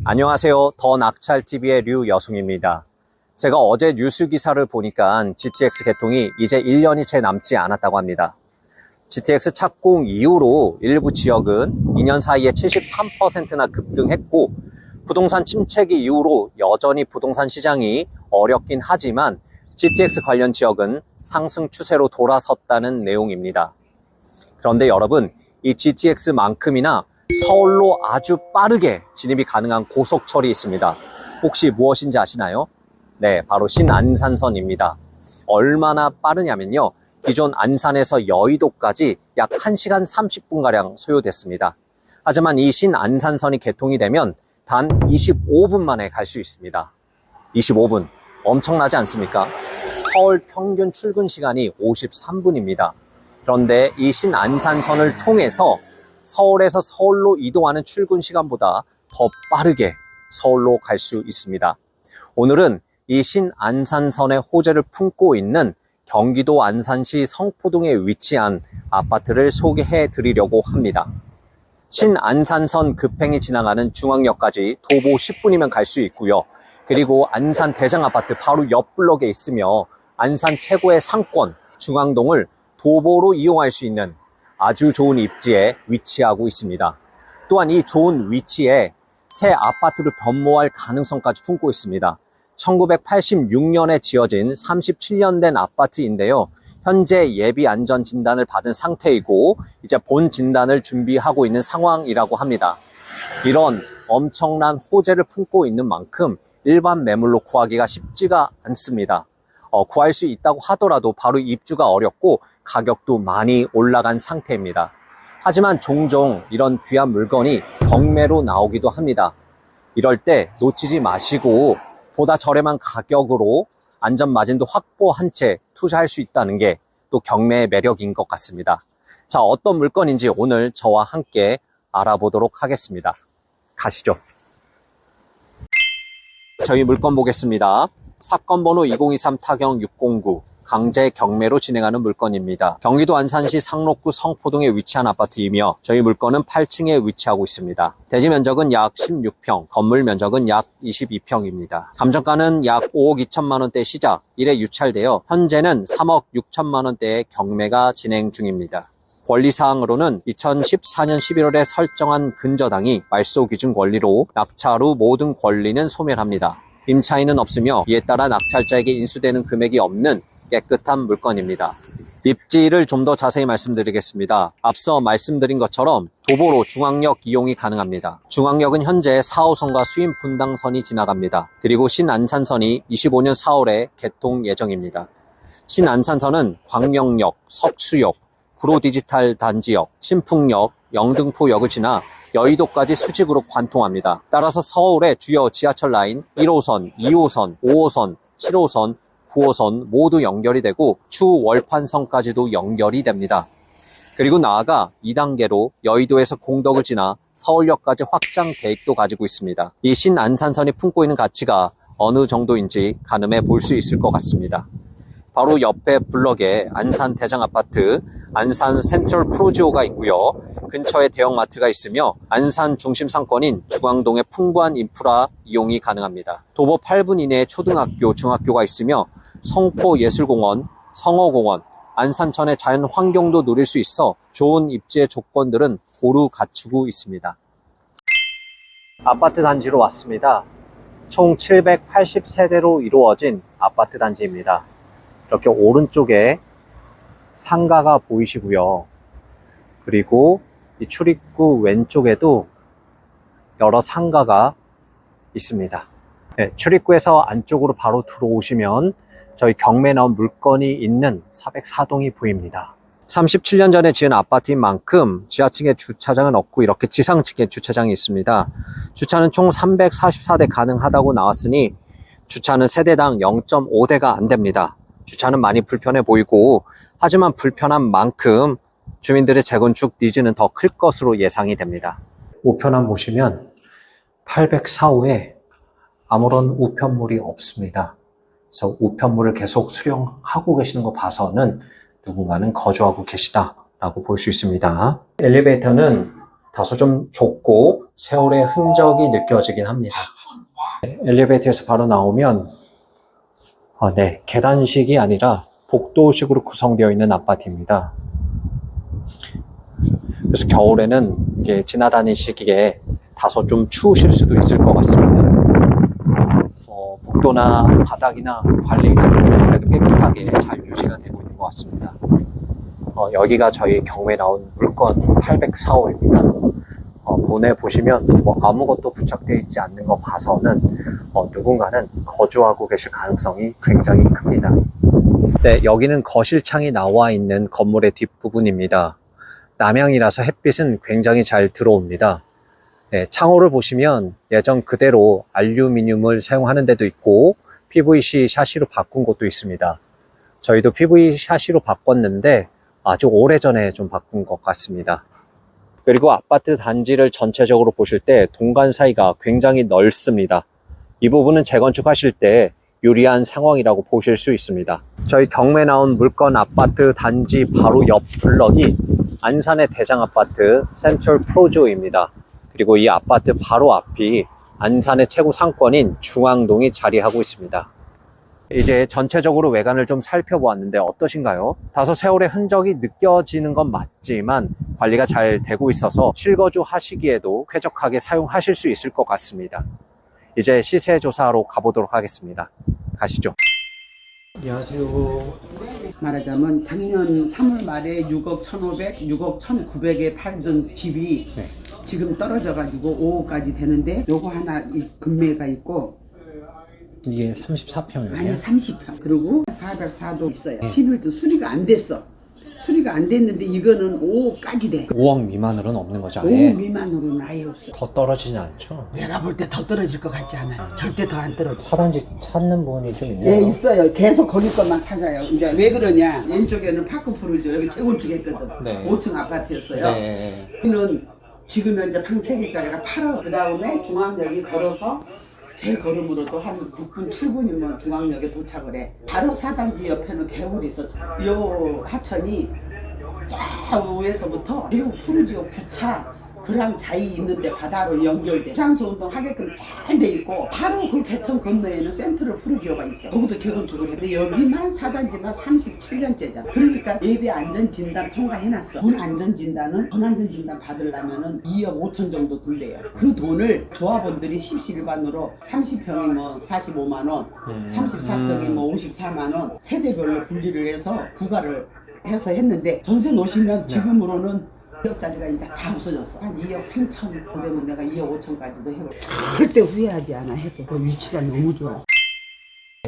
안녕하세요. 더 낙찰TV의 류여송입니다. 제가 어제 뉴스 기사를 보니까 GTX 개통이 이제 1년이 채 남지 않았다고 합니다. GTX 착공 이후로 일부 지역은 2년 사이에 73%나 급등했고, 부동산 침체기 이후로 여전히 부동산 시장이 어렵긴 하지만 GTX 관련 지역은 상승 추세로 돌아섰다는 내용입니다. 그런데 여러분, 이 GTX만큼이나 서울로 아주 빠르게 진입이 가능한 고속철이 있습니다. 혹시 무엇인지 아시나요? 네, 바로 신안산선입니다. 얼마나 빠르냐면요, 기존 안산에서 여의도까지 약 1시간 30분가량 소요됐습니다. 하지만 이 신안산선이 개통이 되면 단 25분 만에 갈 수 있습니다. 25분, 엄청나지 않습니까? 서울 평균 출근 시간이 53분입니다. 그런데 이 신안산선을 통해서 서울에서 서울로 이동하는 출근 시간보다 더 빠르게 서울로 갈 수 있습니다. 오늘은 이 신안산선의 호재를 품고 있는 경기도 안산시 성포동에 위치한 아파트를 소개해 드리려고 합니다. 신안산선 급행이 지나가는 중앙역까지 도보 10분이면 갈 수 있고요. 그리고 안산 대장아파트 바로 옆 블럭에 있으며 안산 최고의 상권 중앙동을 도보로 이용할 수 있는 아주 좋은 입지에 위치하고 있습니다. 또한 이 좋은 위치에 새 아파트로 변모할 가능성까지 품고 있습니다. 1986년에 지어진 37년 된 아파트인데요. 현재 예비 안전 진단을 받은 상태이고 이제 본 진단을 준비하고 있는 상황이라고 합니다. 이런 엄청난 호재를 품고 있는 만큼 일반 매물로 구하기가 쉽지가 않습니다. 구할 수 있다고 하더라도 바로 입주가 어렵고 가격도 많이 올라간 상태입니다. 하지만 종종 이런 귀한 물건이 경매로 나오기도 합니다. 이럴 때 놓치지 마시고 보다 저렴한 가격으로 안전 마진도 확보한 채 투자할 수 있다는 게 또 경매의 매력인 것 같습니다. 자, 어떤 물건인지 오늘 저와 함께 알아보도록 하겠습니다. 가시죠. 저희 물건 보겠습니다. 사건 번호 2023 타경 609 강제 경매로 진행하는 물건입니다. 경기도 안산시 상록구 성포동에 위치한 아파트이며 저희 물건은 8층에 위치하고 있습니다. 대지 면적은 약 16평, 건물 면적은 약 22평입니다. 감정가는 약 5억 2천만 원대 시작, 1회 유찰되어 현재는 3억 6천만 원대의 경매가 진행 중입니다. 권리사항으로는 2014년 11월에 설정한 근저당이 말소 기준 권리로 낙찰 후 모든 권리는 소멸합니다. 임차인은 없으며 이에 따라 낙찰자에게 인수되는 금액이 없는 깨끗한 물건입니다. 입지를 좀 더 자세히 말씀드리겠습니다. 앞서 말씀드린 것처럼 도보로 중앙역 이용이 가능합니다. 중앙역은 현재 4호선과 수임 분당선이 지나갑니다. 그리고 신안산선이 25년 4월에 개통 예정입니다. 신안산선은 광명역, 석수역, 구로디지털 단지역, 신풍역, 영등포역을 지나 여의도까지 수직으로 관통합니다. 따라서 서울의 주요 지하철 라인 1호선, 2호선, 5호선, 7호선, 9호선 모두 연결이 되고 추 월판선까지도 연결이 됩니다. 그리고 나아가 2단계로 여의도에서 공덕을 지나 서울역까지 확장 계획도 가지고 있습니다. 이 신안산선이 품고 있는 가치가 어느 정도인지 가늠해 볼 수 있을 것 같습니다. 바로 옆에 블럭에 안산 대장아파트, 안산 센트럴 프로지오가 있고요. 근처에 대형마트가 있으며 안산 중심 상권인 중앙동의 풍부한 인프라 이용이 가능합니다. 도보 8분 이내에 초등학교, 중학교가 있으며 성포예술공원, 성어공원, 안산천의 자연 환경도 누릴 수 있어 좋은 입지의 조건들은 고루 갖추고 있습니다. 아파트 단지로 왔습니다. 총 780세대로 이루어진 아파트 단지입니다. 이렇게 오른쪽에 상가가 보이시고요. 그리고 이 출입구 왼쪽에도 여러 상가가 있습니다. 네, 출입구에서 안쪽으로 바로 들어오시면 저희 경매에 나온 물건이 있는 404동이 보입니다. 37년 전에 지은 아파트인 만큼 지하층에 주차장은 없고 이렇게 지상층에 주차장이 있습니다. 주차는 총 344대 가능하다고 나왔으니 주차는 세대당 0.5대가 안 됩니다. 주차는 많이 불편해 보이고 하지만 불편한 만큼 주민들의 재건축 니즈는 더 클 것으로 예상이 됩니다. 우편함 보시면 804호에 아무런 우편물이 없습니다. 그래서 우편물을 계속 수령하고 계시는 거 봐서는 누군가는 거주하고 계시다라고 볼 수 있습니다. 엘리베이터는 다소 좀 좁고 세월의 흔적이 느껴지긴 합니다. 엘리베이터에서 바로 나오면 네, 계단식이 아니라 복도식으로 구성되어 있는 아파트입니다. 그래서 겨울에는 이게 지나다니시기에 다소 좀 추우실 수도 있을 것 같습니다. 복도나 바닥이나 관리는 그래도 깨끗하게 잘 유지가 되고 있는 것 같습니다. 여기가 저희 경매에 나온 물건 804호입니다. 문에 보시면 뭐 아무것도 부착되어 있지 않는 거 봐서는 누군가는 거주하고 계실 가능성이 굉장히 큽니다. 네, 여기는 거실창이 나와 있는 건물의 뒷부분입니다. 남향이라서 햇빛은 굉장히 잘 들어옵니다. 네, 창호를 보시면 예전 그대로 알루미늄을 사용하는 데도 있고 PVC 샤시로 바꾼 곳도 있습니다. 저희도 PVC 샤시로 바꿨는데 아주 오래전에 좀 바꾼 것 같습니다. 그리고 아파트 단지를 전체적으로 보실 때 동간 사이가 굉장히 넓습니다. 이 부분은 재건축하실 때 유리한 상황이라고 보실 수 있습니다. 저희 경매 나온 물건 아파트 단지 바로 옆 블럭이 안산의 대장 아파트 센트럴 프로조입니다. 그리고 이 아파트 바로 앞이 안산의 최고 상권인 중앙동이 자리하고 있습니다. 이제 전체적으로 외관을 좀 살펴보았는데 어떠신가요? 다소 세월의 흔적이 느껴지는 건 맞지만 관리가 잘 되고 있어서 실거주 하시기에도 쾌적하게 사용하실 수 있을 것 같습니다. 이제 시세 조사로 가보도록 하겠습니다. 가시죠. 안녕하세요. 말하자면 작년 3월 말에 6억 1,500, 6억 1,900에 팔던 집이 네. 지금 떨어져가지고 5억까지 되는데 요거 하나 금매가 있고 이게 34평이에요? 아니 30평 그리고 404도 있어요. 11도 수리가 안 됐어. 수리가 안 됐는데 이거는 5억까지 돼. 5억 미만으로는 없는 거죠? 5억 미만으로는 아예 없어. 더 떨어지진 않죠? 내가 볼 때 더 떨어질 것 같지 않아요. 절대 더 안 떨어져. 사단지 찾는 분이 좀 있나요? 예, 있어요. 계속 거기 것만 찾아요. 이제 왜 그러냐? 왼쪽에는 파크 프로죠. 여기 재건축했거든. 네. 5층 아파트였어요. 네. 여기는 지금 현재 방 3개짜리가 8억. 그 다음에 중앙역이 걸어서 제 걸음으로도 한 6분, 7분이면 중앙역에 도착을 해. 바로 4단지 옆에는 개울이 있었어. 요 하천이 쫙 위에서부터 대구 푸르지오 부차 그랑 자이 있는데 바다로 연결돼. 유산소 운동 하게끔 잘 돼 있고 바로 그 개천 건너에는 센트럴 푸르지오가 있어. 거기도 재건축을 했는데 여기만 4단지만 37년째잖아. 그러니까 예비 안전진단 통과해놨어. 본 안전진단은 본 안전진단 받으려면은 2억 5천 정도 든대요. 그 돈을 조합원들이 십시일반으로 30평이 뭐 45만 원, 34평이 뭐 54만 원 세대별로 분리를 해서 부과를 해서 했는데 전세 놓으시면 지금으로는 2억짜리가 이제 다 없어졌어. 한 2억 3천 되면 내가 2억 5천까지도 해볼. 절대 후회하지 않아 해도. 그 위치가 너무 좋았어.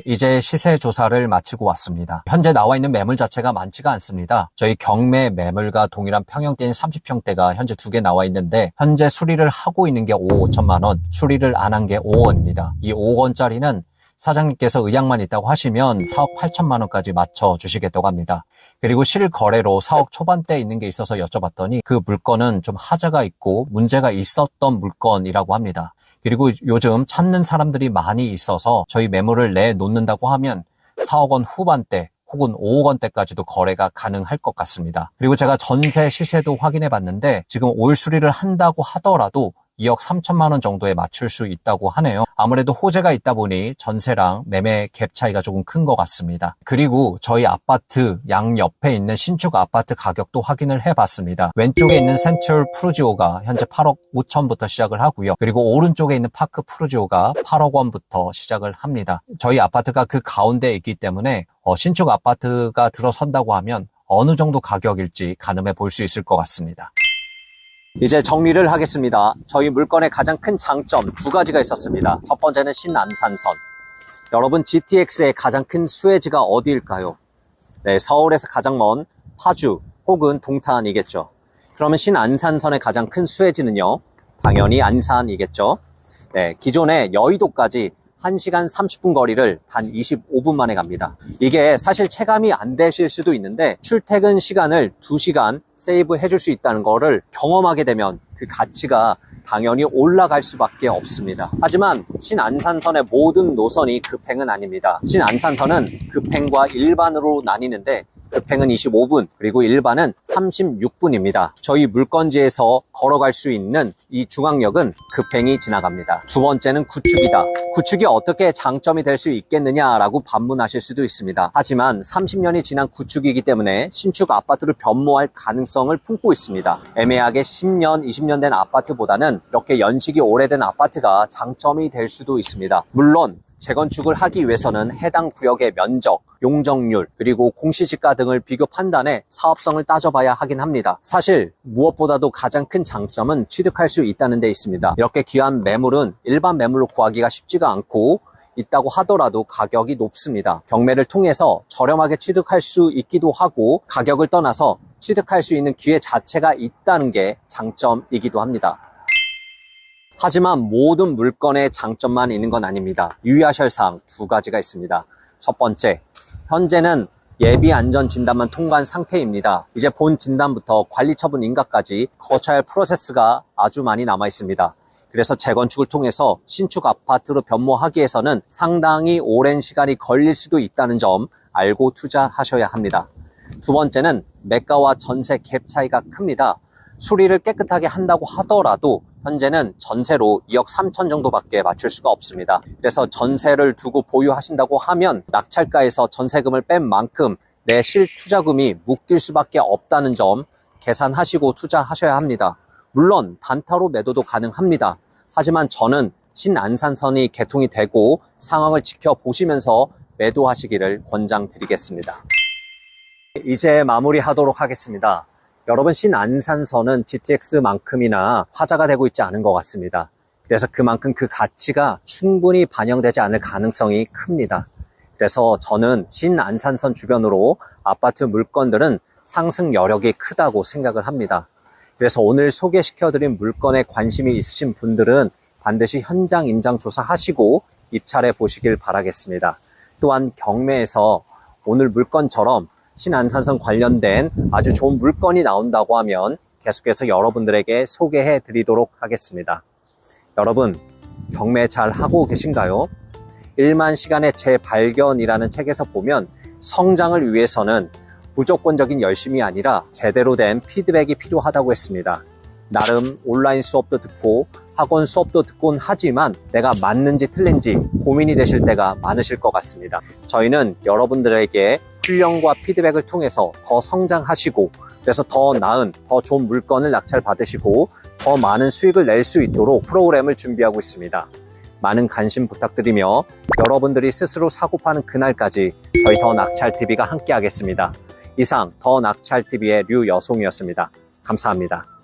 이제 시세 조사를 마치고 왔습니다. 현재 나와 있는 매물 자체가 많지가 않습니다. 저희 경매 매물과 동일한 평형대인 30평대가 현재 2개 나와 있는데 현재 수리를 하고 있는 게 5억 5천만 원, 수리를 안 한 게 5억 원입니다. 이 5억 원짜리는 사장님께서 의향만 있다고 하시면 4억 8천만 원까지 맞춰주시겠다고 합니다. 그리고 실거래로 4억 초반대에 있는 게 있어서 여쭤봤더니 그 물건은 좀 하자가 있고 문제가 있었던 물건이라고 합니다. 그리고 요즘 찾는 사람들이 많이 있어서 저희 매물을 내놓는다고 하면 4억 원 후반대 혹은 5억 원대까지도 거래가 가능할 것 같습니다. 그리고 제가 전세 시세도 확인해 봤는데 지금 올 수리를 한다고 하더라도 2억 3천만 원 정도에 맞출 수 있다고 하네요. 아무래도 호재가 있다 보니 전세랑 매매 갭 차이가 조금 큰 것 같습니다. 그리고 저희 아파트 양옆에 있는 신축 아파트 가격도 확인을 해봤습니다. 왼쪽에 있는 센트럴 푸르지오가 현재 8억 5천부터 시작을 하고요. 그리고 오른쪽에 있는 파크 푸르지오가 8억 원부터 시작을 합니다. 저희 아파트가 그 가운데에 있기 때문에 신축 아파트가 들어선다고 하면 어느 정도 가격일지 가늠해 볼 수 있을 것 같습니다. 이제 정리를 하겠습니다. 저희 물건의 가장 큰 장점 2가지가 있었습니다. 첫 번째는 신안산선. 여러분 GTX의 가장 큰 수혜지가 어디일까요? 네, 서울에서 가장 먼 파주 혹은 동탄이겠죠. 그러면 신안산선의 가장 큰 수혜지는요, 당연히 안산이겠죠. 네, 기존의 여의도까지 1시간 30분 거리를 단 25분 만에 갑니다. 이게 사실 체감이 안 되실 수도 있는데 출퇴근 시간을 2시간 세이브 해줄 수 있다는 거를 경험하게 되면 그 가치가 당연히 올라갈 수밖에 없습니다. 하지만 신안산선의 모든 노선이 급행은 아닙니다. 신안산선은 급행과 일반으로 나뉘는데 급행은 25분, 그리고 일반은 36분입니다. 저희 물건지에서 걸어갈 수 있는 이 중앙역은 급행이 지나갑니다. 두 번째는 구축이다. 구축이 어떻게 장점이 될 수 있겠느냐라고 반문하실 수도 있습니다. 하지만 30년이 지난 구축이기 때문에 신축 아파트로 변모할 가능성을 품고 있습니다. 애매하게 10년, 20년 된 아파트보다는 이렇게 연식이 오래된 아파트가 장점이 될 수도 있습니다. 물론 재건축을 하기 위해서는 해당 구역의 면적, 용적률, 그리고 공시지가 등을 비교 판단해 사업성을 따져봐야 하긴 합니다. 사실 무엇보다도 가장 큰 장점은 취득할 수 있다는 데 있습니다. 이렇게 귀한 매물은 일반 매물로 구하기가 쉽지가 않고 있다고 하더라도 가격이 높습니다. 경매를 통해서 저렴하게 취득할 수 있기도 하고 가격을 떠나서 취득할 수 있는 기회 자체가 있다는 게 장점이기도 합니다. 하지만 모든 물건의 장점만 있는 건 아닙니다. 유의하실 사항 두 가지가 있습니다. 첫 번째, 현재는 예비 안전 진단만 통과한 상태입니다. 이제 본 진단부터 관리 처분 인가까지 거쳐야 할 프로세스가 아주 많이 남아 있습니다. 그래서 재건축을 통해서 신축 아파트로 변모하기 위해서는 상당히 오랜 시간이 걸릴 수도 있다는 점 알고 투자하셔야 합니다. 두 번째는 매가와 전세 갭 차이가 큽니다. 수리를 깨끗하게 한다고 하더라도 현재는 전세로 2억 3천 정도밖에 맞출 수가 없습니다. 그래서 전세를 두고 보유하신다고 하면 낙찰가에서 전세금을 뺀 만큼 내 실투자금이 묶일 수밖에 없다는 점 계산하시고 투자하셔야 합니다. 물론 단타로 매도도 가능합니다. 하지만 저는 신안산선이 개통이 되고 상황을 지켜보시면서 매도하시기를 권장드리겠습니다. 이제 마무리하도록 하겠습니다. 여러분, 신안산선은 GTX만큼이나 화제가 되고 있지 않은 것 같습니다. 그래서 그만큼 그 가치가 충분히 반영되지 않을 가능성이 큽니다. 그래서 저는 신안산선 주변으로 아파트 물건들은 상승 여력이 크다고 생각을 합니다. 그래서 오늘 소개시켜드린 물건에 관심이 있으신 분들은 반드시 현장 임장 조사하시고 입찰해 보시길 바라겠습니다. 또한 경매에서 오늘 물건처럼 신안산선 관련된 아주 좋은 물건이 나온다고 하면 계속해서 여러분들에게 소개해 드리도록 하겠습니다. 여러분, 경매 잘 하고 계신가요? 1만 시간의 재발견이라는 책에서 보면 성장을 위해서는 무조건적인 열심이 아니라 제대로 된 피드백이 필요하다고 했습니다. 나름 온라인 수업도 듣고 학원 수업도 듣곤 하지만 내가 맞는지 틀린지 고민이 되실 때가 많으실 것 같습니다. 저희는 여러분들에게 훈련과 피드백을 통해서 더 성장하시고 그래서 더 나은, 더 좋은 물건을 낙찰 받으시고 더 많은 수익을 낼 수 있도록 프로그램을 준비하고 있습니다. 많은 관심 부탁드리며 여러분들이 스스로 사고 파는 그날까지 저희 더 낙찰TV가 함께 하겠습니다. 이상 더 낙찰TV의 류여송이었습니다. 감사합니다.